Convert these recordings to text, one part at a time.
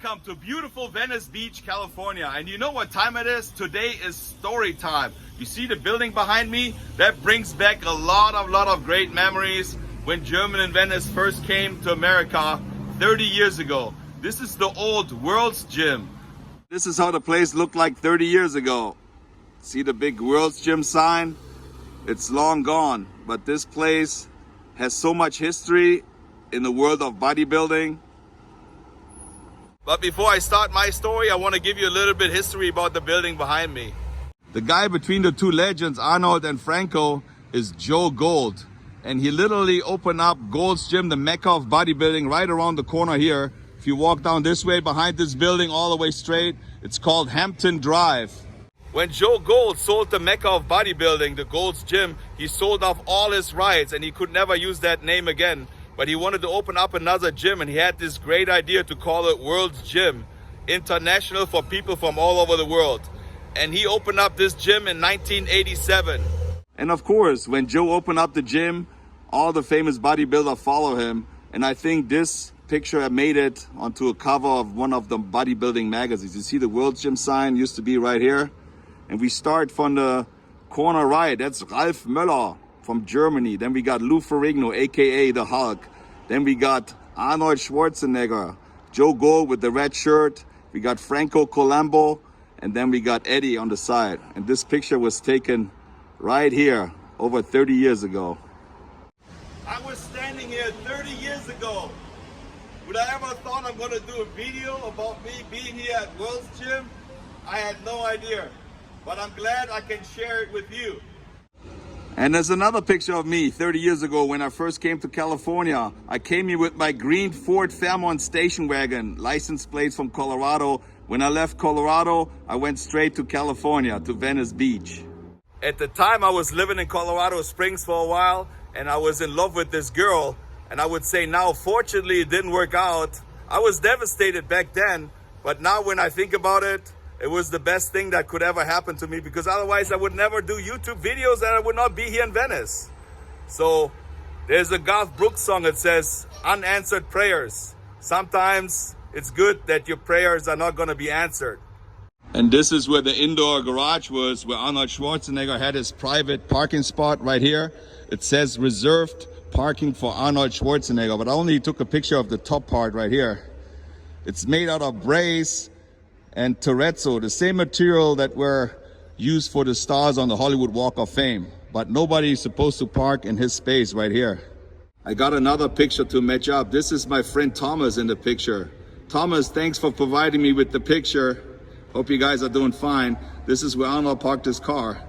Welcome to beautiful Venice Beach, California. And you know what time it is? Today is story time. You see the building behind me? That brings back a lot of great memories when German and Venice first came to America 30 years ago. This is the old World's Gym. This is how the place looked like 30 years ago. See the big World's Gym sign? It's long gone, but this place has so much history in the world of bodybuilding. But before I start my story, I want to give you a little bit history about the building behind me. The guy between the two legends, Arnold and Franco, is Joe Gold. And he literally opened up Gold's Gym, the mecca of bodybuilding, right around the corner here. If you walk down this way, behind this building, all the way straight, it's called Hampton Drive. When Joe Gold sold the mecca of bodybuilding, the Gold's Gym, he sold off all his rights and he could never use that name again. But he wanted to open up another gym, and he had this great idea to call it World's Gym, international for people from all over the world. And he opened up this gym in 1987. And of course, when Joe opened up the gym, all the famous bodybuilders follow him. And I think this picture made it onto a cover of one of the bodybuilding magazines. You see the World's Gym sign used to be right here. And we start from the corner right. That's Ralf Möller from Germany. Then we got Lou Ferrigno, aka the Hulk. Then we got Arnold Schwarzenegger, Joe Gold with the red shirt. We got Franco Colombo, and then we got Eddie on the side. And this picture was taken right here over 30 years ago. I was standing here 30 years ago. Would I ever thought I'm gonna do a video about me being here at World's Gym? I had no idea, but I'm glad I can share it with you. And there's another picture of me 30 years ago when I first came to California. I came here with my green Ford Fairmont station wagon, license plates from Colorado. When I left Colorado, I went straight to California, to Venice Beach. At the time, I was living in Colorado Springs for a while, and I was in love with this girl. And I would say now, fortunately, it didn't work out. I was devastated back then, but now when I think about it, it was the best thing that could ever happen to me, because otherwise I would never do YouTube videos and I would not be here in Venice. So there's a Garth Brooks song that says, unanswered prayers. Sometimes it's good that your prayers are not going to be answered. And this is where the indoor garage was, where Arnold Schwarzenegger had his private parking spot right here. It says reserved parking for Arnold Schwarzenegger, but I only took a picture of the top part right here. It's made out of brace and terrazzo, the same material that were used for the stars on the Hollywood Walk of Fame. But nobody is supposed to park in his space right here. I got another picture to match up. This is my friend Thomas in the picture. Thomas, thanks for providing me with the picture. Hope you guys are doing fine. This is where Arnold parked his car.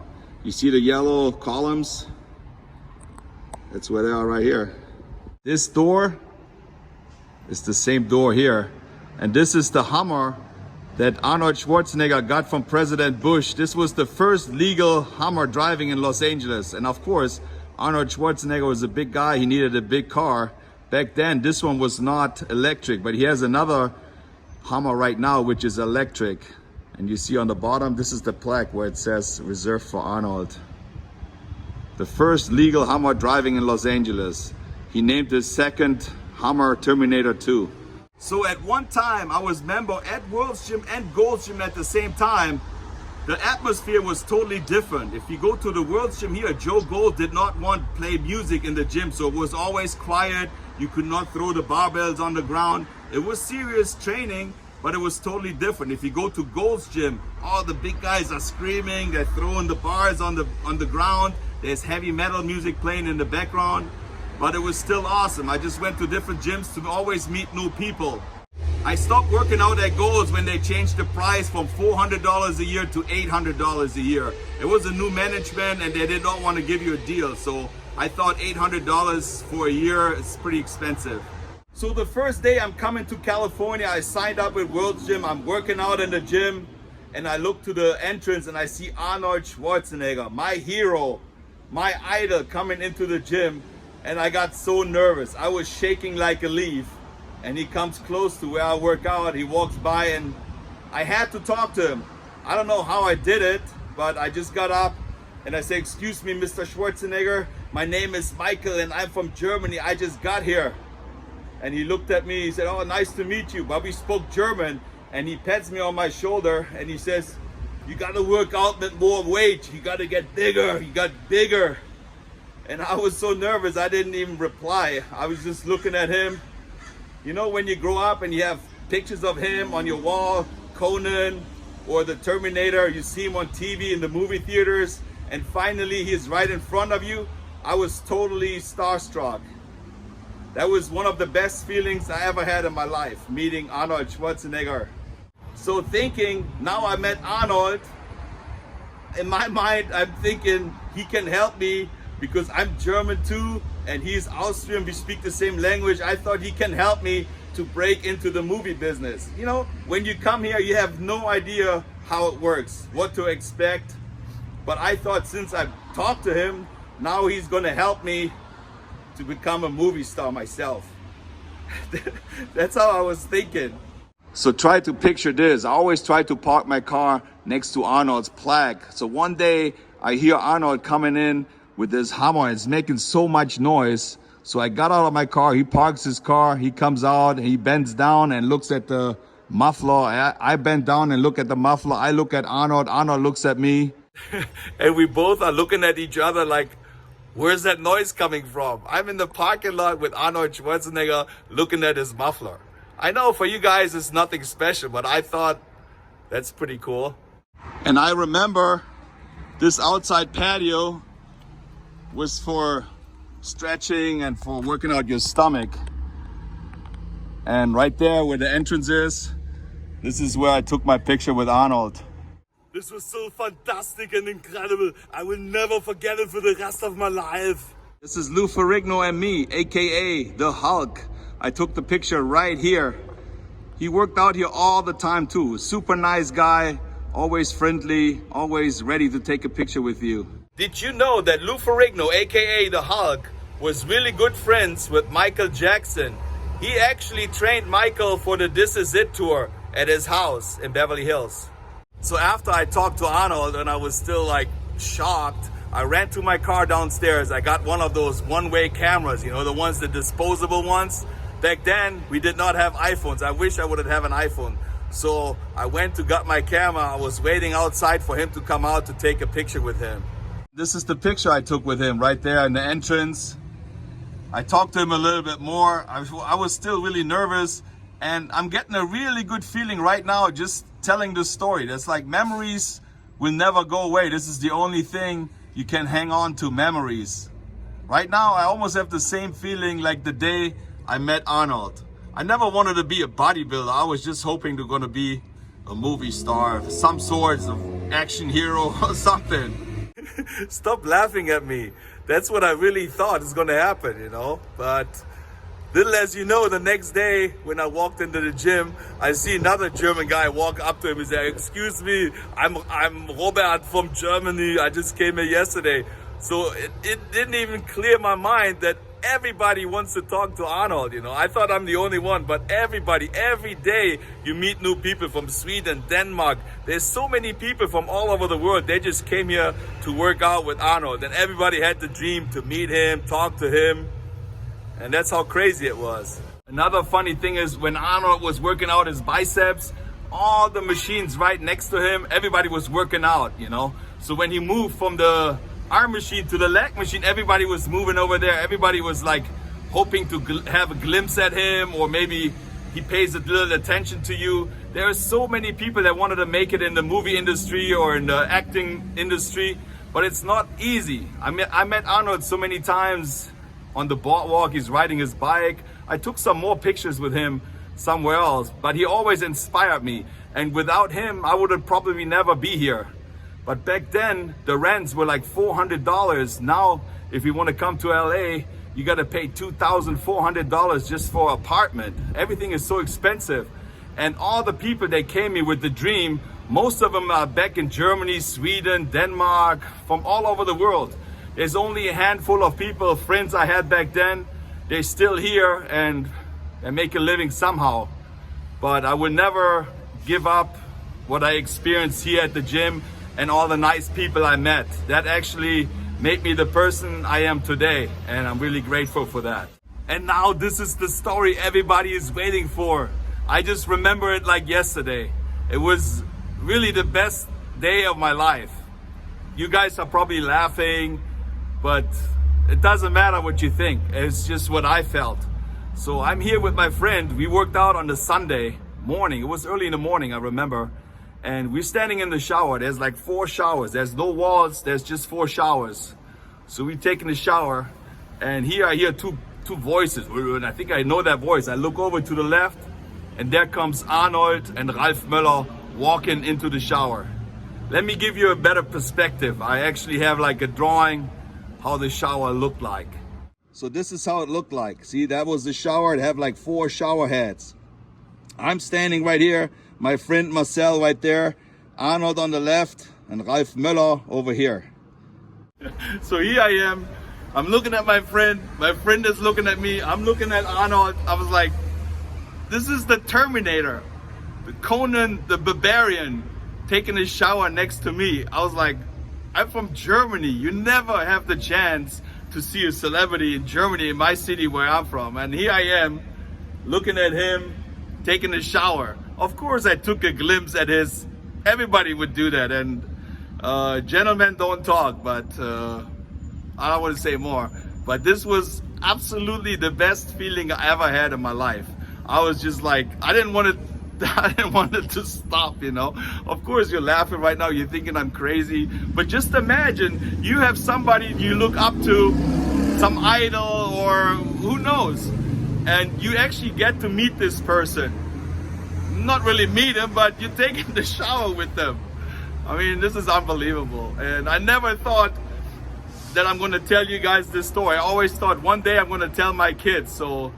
You see the yellow columns? That's where they are right here. This door is the same door here. And this is the Hummer that Arnold Schwarzenegger got from President Bush. This was the first legal Hummer driving in Los Angeles. And of course, Arnold Schwarzenegger was a big guy. He needed a big car. Back then, this one was not electric, but he has another Hummer right now, which is electric. And you see on the bottom, this is the plaque where it says reserved for Arnold. The first legal Hummer driving in Los Angeles. He named his second Hummer Terminator 2. So at one time, I was member at World's Gym and Gold's Gym at the same time. The atmosphere was totally different. If you go to the World's Gym here, Joe Gold did not want to play music in the gym, so it was always quiet. You could not throw the barbells on the ground. It was serious training, but it was totally different. If you go to Gold's Gym, all the big guys are screaming, they're throwing the bars on the ground. There's heavy metal music playing in the background. But it was still awesome. I just went to different gyms to always meet new people. I stopped working out at Gold's when they changed the price from $400 a year to $800 a year. It was a new management and they did not want to give you a deal. So I thought $800 for a year is pretty expensive. So the first day I'm coming to California, I signed up with World's Gym. I'm working out in the gym and I look to the entrance and I see Arnold Schwarzenegger, my hero, my idol, coming into the gym. And I got so nervous. I was shaking like a leaf. And he comes close to where I work out. He walks by and I had to talk to him. I don't know how I did it, but I just got up and I said, excuse me, Mr. Schwarzenegger. My name is Michael and I'm from Germany. I just got here. and he looked at me. He said, "Oh, nice to meet you." But we spoke German, and he pats me on my shoulder and he says, "You gotta work out with more weight. You gotta get bigger. You got bigger." And I was so nervous, I didn't even reply. I was just looking at him. You know, when you grow up and you have pictures of him on your wall, Conan or the Terminator, you see him on TV in the movie theaters, and finally he's right in front of you. I was totally starstruck. That was one of the best feelings I ever had in my life, meeting Arnold Schwarzenegger. So thinking, now I met Arnold, in my mind I'm thinking he can help me because I'm German too and he's Austrian, we speak the same language. I thought he can help me to break into the movie business. You know, when you come here you have no idea how it works, what to expect. But I thought since I talked to him, now he's gonna help me to become a movie star myself. That's how I was thinking. So try to picture this. I always try to park my car next to Arnold's plaque. So one day I hear Arnold coming in with this hammer. It's making so much noise. So I got out of my car, he parks his car, he comes out, he bends down and looks at the muffler. I bend down and look at the muffler. I look at Arnold, Arnold looks at me. And we both are looking at each other like, where's that noise coming from? I'm in the parking lot with Arnold Schwarzenegger looking at his muffler. I know for you guys it's nothing special, but I thought that's pretty cool. And I remember this outside patio was for stretching and for working out your stomach. And right there where the entrance is, this is where I took my picture with Arnold. This was so fantastic and incredible. I will never forget it for the rest of my life. This is Lou Ferrigno and me, aka the Hulk. I took the picture right here. He worked out here all the time too. Super nice guy, always friendly, always ready to take a picture with you. Did you know that Lou Ferrigno, aka the Hulk, was really good friends with Michael Jackson? He actually trained Michael for the This Is It tour at his house in Beverly Hills. So after I talked to Arnold and I was still like shocked, I ran to my car downstairs. I got one of those one-way cameras, you know, the ones, the disposable ones. Back then, we did not have iPhones. I wish I would have an iPhone. So I went to get my camera. I was waiting outside for him to come out to take a picture with him. This is the picture I took with him right there in the entrance. I talked to him a little bit more. I was still really nervous, and I'm getting a really good feeling right now just telling this story. That's like memories will never go away. This is the only thing you can hang on to, memories. Right now, I almost have the same feeling like the day I met Arnold. I never wanted to be a bodybuilder. I was just hoping to gonna be a movie star, some sort of action hero or something. Stop laughing at me. That's what I really thought is gonna happen, you know? But little as you know, the next day when I walked into the gym, I see another German guy walk up to him and say, "Excuse me, I'm Robert from Germany. I just came here yesterday." So it didn't even clear my mind that everybody wants to talk to Arnold, you know. I thought I'm the only one, but everybody, every day you meet new people from Sweden, Denmark. There's so many people from all over the world. They just came here to work out with Arnold, and everybody had the dream to meet him, talk to him. And that's how crazy it was. Another funny thing is when Arnold was working out his biceps, all the machines right next to him, everybody was working out, you know. So when he moved from the arm machine to the leg machine, everybody was moving over there. Everybody was like hoping to have a glimpse at him, or maybe he pays a little attention to you. There are so many people that wanted to make it in the movie industry or in the acting industry, but it's not easy. I met Arnold so many times on the boardwalk. He's riding his bike. I took some more pictures with him somewhere else, but he always inspired me. And without him, I would have probably never be here. But back then, the rents were like $400. Now, if you want to come to LA, you got to pay $2,400 just for an apartment. Everything is so expensive. And all the people that came here with the dream, most of them are back in Germany, Sweden, Denmark, from all over the world. There's only a handful of people, friends I had back then. They're still here and make a living somehow. But I would never give up what I experienced here at the gym and all the nice people I met. That actually made me the person I am today, and I'm really grateful for that. And now this is the story everybody is waiting for. I just remember it like yesterday. It was really the best day of my life. You guys are probably laughing, but it doesn't matter what you think. It's just what I felt. So I'm here with my friend. We worked out on the Sunday morning. It was early in the morning, I remember. And we're standing in the shower. There's like 4 showers. There's no walls. There's just 4 showers. So we're taking a shower. And here I hear two voices. And I think I know that voice. I look over to the left. And there comes Arnold and Ralf Möller walking into the shower. Let me give you a better perspective. I actually have like a drawing how the shower looked like. So this is how it looked like. See, that was the shower. It had like 4 shower heads. I'm standing right here. My friend Marcel right there. Arnold on the left and Ralf Möller over here. So here I am. I'm looking at my friend. My friend is looking at me. I'm looking at Arnold. I was like, this is the Terminator. The Conan the Barbarian taking a shower next to me. I was like, I'm from Germany. You never have the chance to see a celebrity in Germany, in my city where I'm from. And here I am looking at him taking a shower. Of course I took a glimpse at his, everybody would do that. And gentlemen don't talk, but I don't want to say more. But this was absolutely the best feeling I ever had in my life. I was just like, I didn't want it to stop, you know. Of course you're laughing right now, you're thinking I'm crazy, but just imagine you have somebody you look up to, some idol or who knows, and you actually get to meet this person. Not really meet him, but you're taking the shower with them. I mean, this is unbelievable. And I never thought that I'm going to tell you guys this story. I always thought one day I'm going to tell my kids. So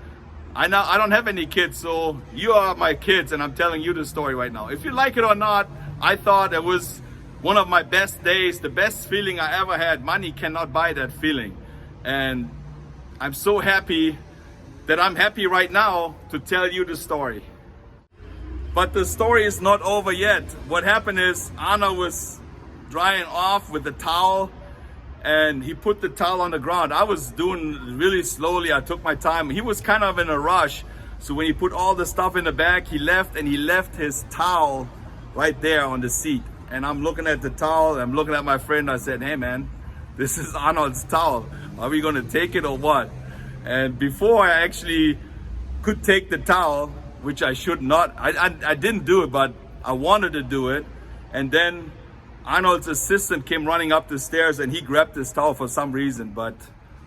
I don't have any kids, so you are my kids, and I'm telling you the story right now. If you like it or not, I thought it was one of my best days, the best feeling I ever had. Money cannot buy that feeling. And I'm so happy that I'm happy right now to tell you the story. But the story is not over yet. What happened is Anna was drying off with the towel, and he put the towel on the ground. I was doing really slowly. I took my time. He was kind of in a rush. So when he put all the stuff in the bag, he left his towel right there on the seat. And I'm looking at the towel. I'm looking at my friend. I said, hey man, this is Arnold's towel. Are we gonna take it or what? And before I actually could take the towel, which I should not, I didn't do it, but I wanted to do it. And then Arnold's assistant came running up the stairs and he grabbed this towel for some reason. But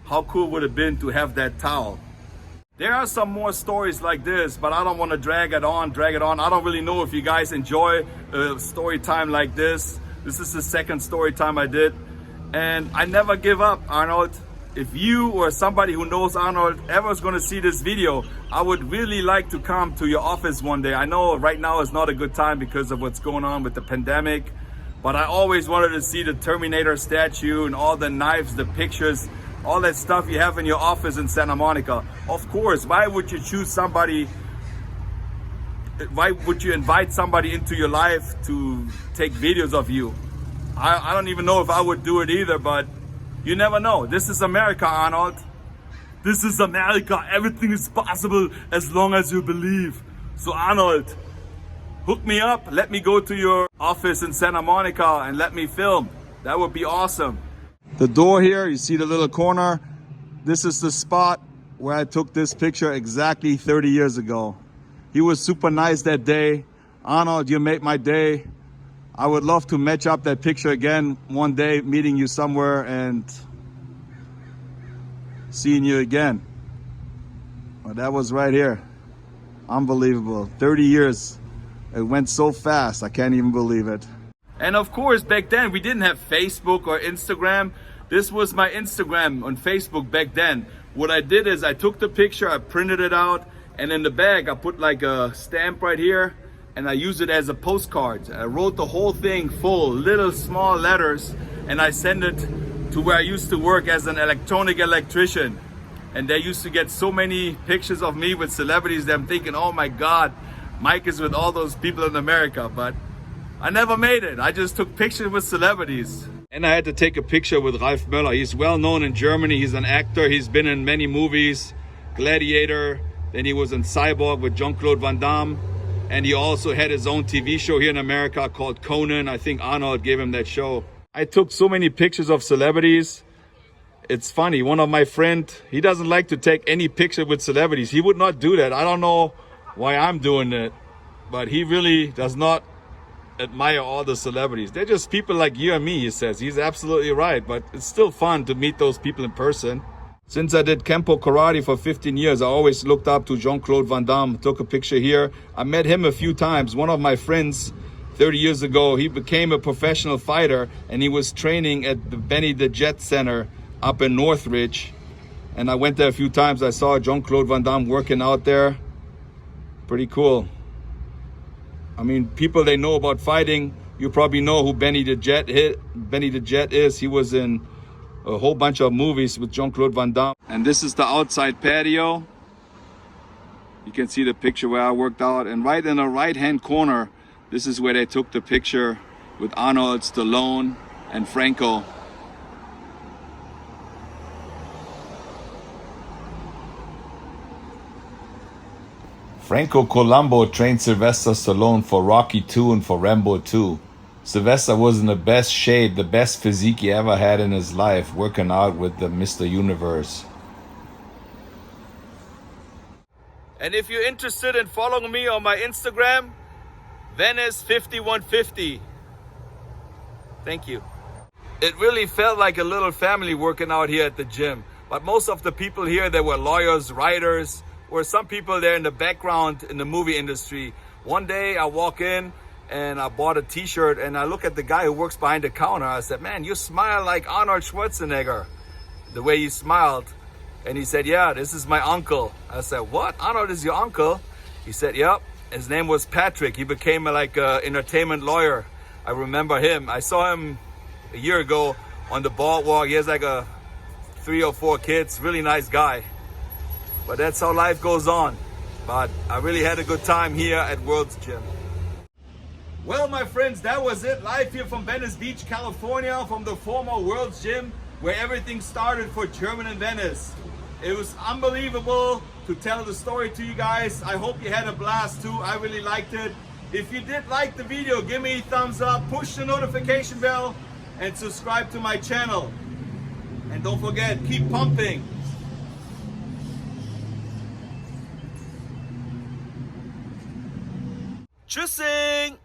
how cool would it have been to have that towel? There are some more stories like this, but I don't want to drag it on. I don't really know if you guys enjoy a story time like this. This is the second story time I did. And I never give up, Arnold. If you or somebody who knows Arnold ever is going to see this video, I would really like to come to your office one day. I know right now is not a good time because of what's going on with the pandemic. But I always wanted to see the Terminator statue and all the knives, the pictures, all that stuff you have in your office in Santa Monica. Of course, why would you choose somebody, why would you invite somebody into your life to take videos of you? I don't even know if I would do it either, but you never know. This is America, Arnold. This is America. Everything is possible as long as you believe. So Arnold, hook me up, let me go to your office in Santa Monica and let me film. That would be awesome. The door here, you see the little corner? This is the spot where I took this picture exactly 30 years ago. He was super nice that day. Arnold, you made my day. I would love to match up that picture again one day, meeting you somewhere and seeing you again. Well, that was right here. Unbelievable. 30 years. It went so fast, I can't even believe it. And of course, back then, we didn't have Facebook or Instagram. This was my Instagram on Facebook back then. What I did is I took the picture, I printed it out, and in the bag, I put like a stamp right here, and I used it as a postcard. I wrote the whole thing full, little small letters, and I sent it to where I used to work as an electrician. And they used to get so many pictures of me with celebrities that I'm thinking, oh my God, Mike is with all those people in America, but I never made it. I just took pictures with celebrities. And I had to take a picture with Ralf Möller. He's well known in Germany. He's an actor. He's been in many movies. Gladiator. Then he was in Cyborg with Jean-Claude Van Damme. And he also had his own TV show here in America called Conan. I think Arnold gave him that show. I took so many pictures of celebrities. It's funny, one of my friends, he doesn't like to take any picture with celebrities. He would not do that. I don't know why I'm doing it, but he really does not admire all the celebrities. They're just people like you and me, he says. He's absolutely right, but it's still fun to meet those people in person. Since I did Kempo Karate for 15 years, I always looked up to Jean-Claude Van Damme. Took a picture here. I met him a few times. One of my friends, 30 years ago, he became a professional fighter and he was training at the Benny the Jet Center up in Northridge. And I went there a few times. I saw Jean-Claude Van Damme working out there. Pretty cool. I mean, people they know about fighting, you probably know who Benny the Jet is. He was in a whole bunch of movies with Jean-Claude Van Damme. And this is the outside patio. You can see the picture where I worked out. And right in the right-hand corner, this is where they took the picture with Arnold, Stallone, and Franco. Franco Colombo trained Sylvester Stallone for Rocky II and for Rambo II. Sylvester was in the best shape, the best physique he ever had in his life, working out with the Mr. Universe. And if you're interested in following me on my Instagram, Venice 5150. Thank you. It really felt like a little family working out here at the gym. But most of the people here, they were lawyers, writers, or some people there in the background in the movie industry. One day I walk in and I bought a t-shirt and I look at the guy who works behind the counter. I said, man, you smile like Arnold Schwarzenegger, the way he smiled. And he said, yeah, this is my uncle. I said, what? Arnold is your uncle? He said, yep. His name was Patrick. He became like an entertainment lawyer. I remember him. I saw him a year ago on the boardwalk. He has like 3 or 4 kids. Really nice guy. But that's how life goes on. But I really had a good time here at World's Gym. Well, my friends, that was it. Live here from Venice Beach, California, from the former World's Gym, where everything started for German in Venice. It was unbelievable to tell the story to you guys. I hope you had a blast too. I really liked it. If you did like the video, give me a thumbs up, push the notification bell, and subscribe to my channel. And don't forget, keep pumping. Tschüssing!